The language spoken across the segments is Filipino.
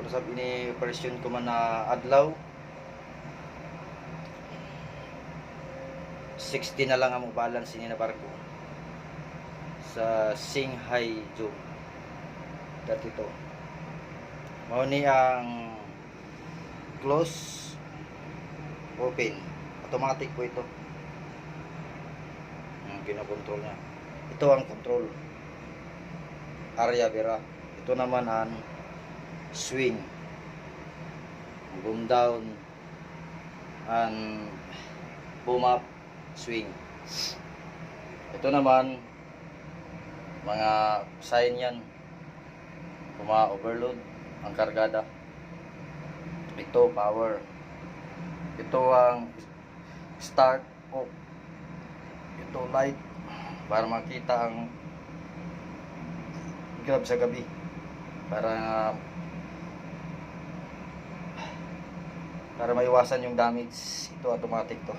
usab ini operasyon ko man na adlaw 60 na lang ang balance ini na barko sa Shanghai Zhou 32. Mao ni ang close, open, automatic po ito. Ang kinokontrol niya. Ito ang control area vera. Ito naman ang swing, boom down and boom up, swing. Ito naman mga sign yan kung ma-overload ang kargada. Ito power, ito ang start off, ito light para makita ang grab sa gabi, para maiwasan yung damage. Ito automatic to.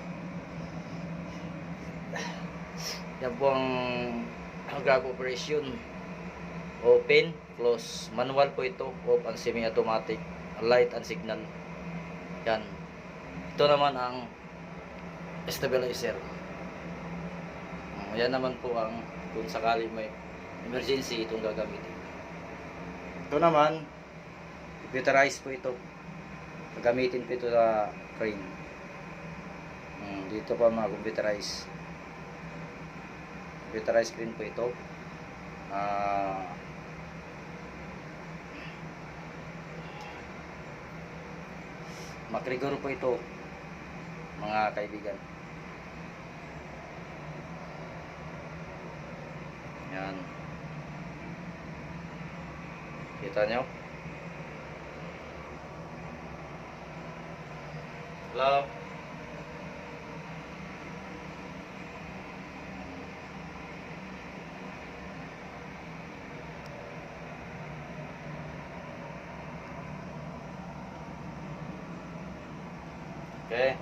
Yan po ang grab operation. Open, close, manual po ito, off and semi-automatic, light and signal. Yan. Ito naman ang stabilizer. Yan naman po ang kung sakali may emergency itong gagamitin. Ito naman computerized po ito. Gagamitin po ito sa crane. Dito pa mga computerized crane po ito. MacGregor po ito, mga kaibigan. Yan. Kita nyo? Hello? Okay.